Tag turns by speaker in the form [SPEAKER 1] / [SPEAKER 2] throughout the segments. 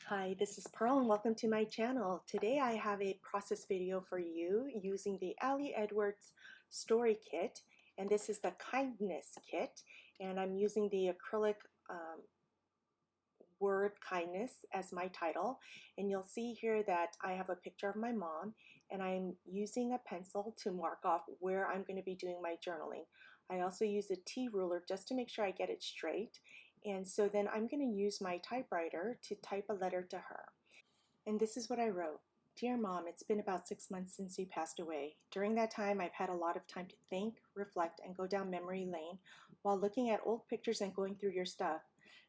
[SPEAKER 1] Hi, this is Pearl and welcome to my channel. Today I have a process video for you using the Ali Edwards Story Kit, and this is the Kindness Kit, and I'm using the acrylic word kindness as my title, and you'll see here that I have a picture of my mom and I'm using a pencil to mark off where I'm going to be doing my journaling. I also use a T ruler just to make sure I get it straight, and so then I'm going to use my typewriter to type a letter to her. And this is what I wrote. Dear Mom, it's been about 6 months since you passed away. During that time, I've had a lot of time to think, reflect, and go down memory lane while looking at old pictures and going through your stuff.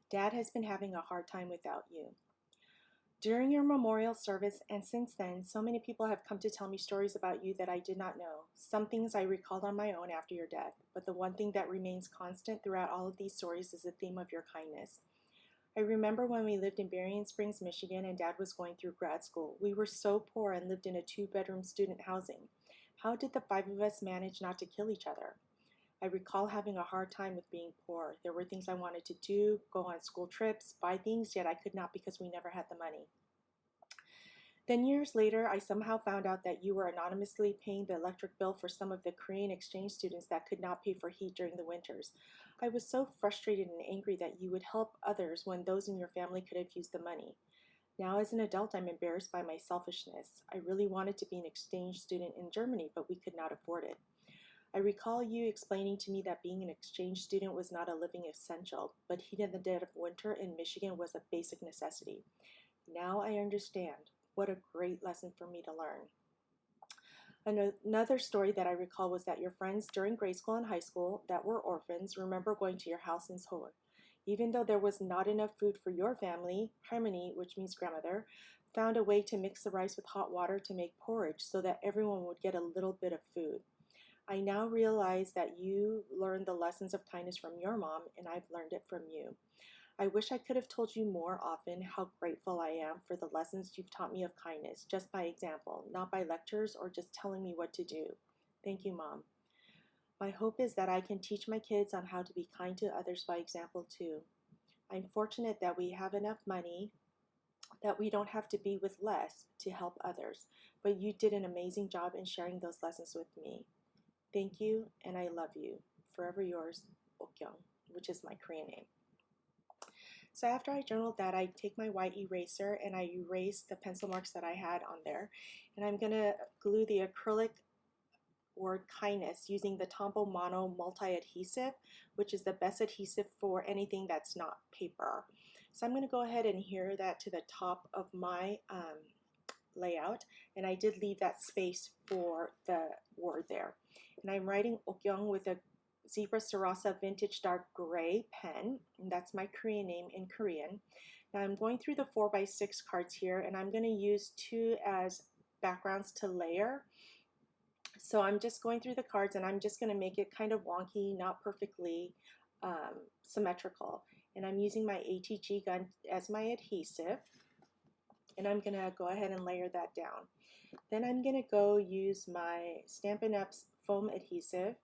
[SPEAKER 1] Dad has been having a hard time without you. During your memorial service and since then, so many people have come to tell me stories about you that I did not know. Some things I recalled on my own after your death, but the one thing that remains constant throughout all of these stories is the theme of your kindness. I remember when we lived in Berrien Springs, Michigan, and Dad was going through grad school. We were so poor and lived in a 2-bedroom student housing. How did the 5 of us manage not to kill each other? I recall having a hard time with being poor. There were things I wanted to do, go on school trips, buy things, yet I could not because we never had the money. Then years later, I somehow found out that you were anonymously paying the electric bill for some of the Korean exchange students that could not pay for heat during the winters. I was so frustrated and angry that you would help others when those in your family could have used the money. Now as an adult, I'm embarrassed by my selfishness. I really wanted to be an exchange student in Germany, but we could not afford it. I recall you explaining to me that being an exchange student was not a living essential, but heat in the dead of winter in Michigan was a basic necessity. Now I understand. What a great lesson for me to learn. Another story that I recall was that your friends during grade school and high school that were orphans remember going to your house in Seoul. Even though there was not enough food for your family, Harmony, which means grandmother, found a way to mix the rice with hot water to make porridge so that everyone would get a little bit of food. I now realize that you learned the lessons of kindness from your mom, and I've learned it from you. I wish I could have told you more often how grateful I am for the lessons you've taught me of kindness, just by example, not by lectures or just telling me what to do. Thank you, Mom. My hope is that I can teach my kids on how to be kind to others by example, too. I'm fortunate that we have enough money that we don't have to be with less to help others, but you did an amazing job in sharing those lessons with me. Thank you, and I love you. Forever yours, Okyoung, which is my Korean name. So after I journaled that, I take my white eraser and I erase the pencil marks that I had on there. And I'm going to glue the acrylic word kindness using the Tombow Mono multi-adhesive, which is the best adhesive for anything that's not paper. So I'm going to go ahead and adhere that to the top of my layout, and I did leave that space for the word there. And I'm writing Okyoung with a Zebra Sarasa Vintage Dark Gray pen, and that's my Korean name in Korean. Now I'm going through the 4x6 cards here, and I'm going to use 2 as backgrounds to layer. So I'm just going through the cards, and I'm just going to make it kind of wonky, not perfectly symmetrical. And I'm using my ATG gun as my adhesive, and I'm going to go ahead and layer that down. Then I'm going to go use my Stampin' Up! Foam adhesive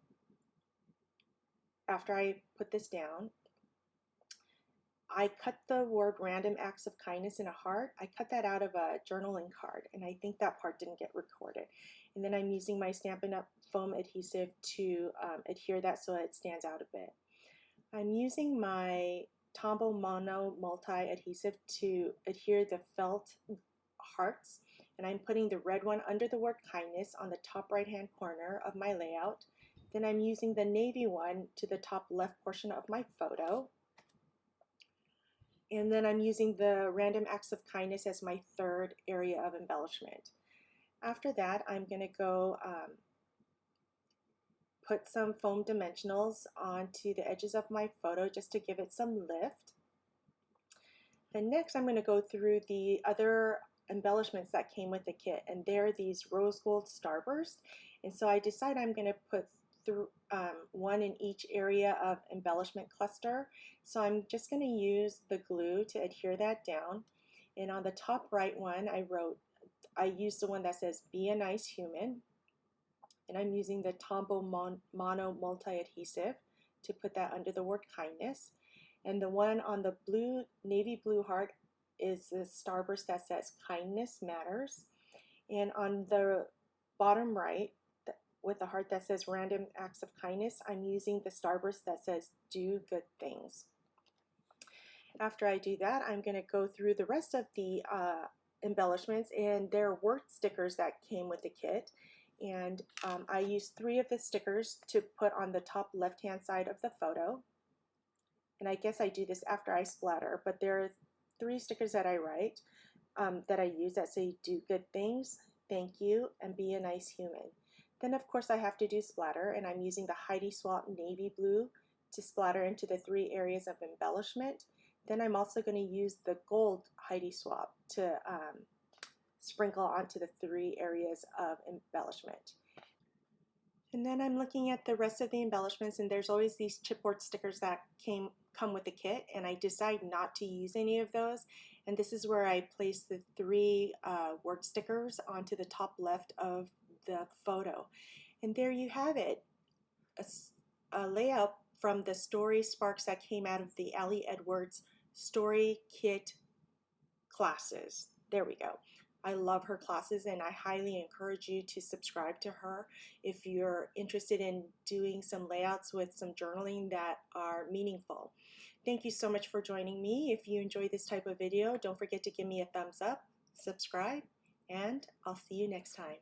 [SPEAKER 1] after I put this down. I cut the word random acts of kindness in a heart. I cut that out of a journaling card, and I think that part didn't get recorded. And then I'm using my Stampin' Up! Foam adhesive to adhere that so it stands out a bit. I'm using my Tombow Mono multi-adhesive to adhere the felt hearts, and I'm putting the red one under the word kindness on the top right hand corner of my layout. Then I'm using the navy one to the top left portion of my photo. And then I'm using the random acts of kindness as my third area of embellishment. After that, I'm going to go put some foam dimensionals onto the edges of my photo just to give it some lift. And next I'm going to go through the other embellishments that came with the kit, and they're these rose gold starburst. And so I decide I'm going to put through one in each area of embellishment cluster. So I'm just going to use the glue to adhere that down. And on the top right one, I used the one that says be a nice human, and I'm using the Tombow Mono multi-adhesive to put that under the word kindness. And the one on the blue, navy blue heart, is the starburst that says kindness matters. And on the bottom right, with the heart that says random acts of kindness, I'm using the starburst that says do good things. After I do that, I'm going to go through the rest of the embellishments, and there are word stickers that came with the kit. And I used 3 of the stickers to put on the top left-hand side of the photo. And I guess I do this after I splatter, but there are 3 stickers that I write, that I use that say do good things, thank you, and be a nice human. Then of course I have to do splatter, and I'm using the Heidi Swapp navy blue to splatter into the 3 areas of embellishment. Then I'm also going to use the gold Heidi Swapp to sprinkle onto the 3 areas of embellishment. And then I'm looking at the rest of the embellishments, and there's always these chipboard stickers that come with the kit, and I decide not to use any of those. And this is where I place the 3 word stickers onto the top left of the photo. And there you have it, a layout from the story sparks that came out of the Ali Edwards Story Kit classes. There we go. I love her classes, and I highly encourage you to subscribe to her if you're interested in doing some layouts with some journaling that are meaningful. Thank you so much for joining me. If you enjoy this type of video, don't forget to give me a thumbs up, subscribe, and I'll see you next time.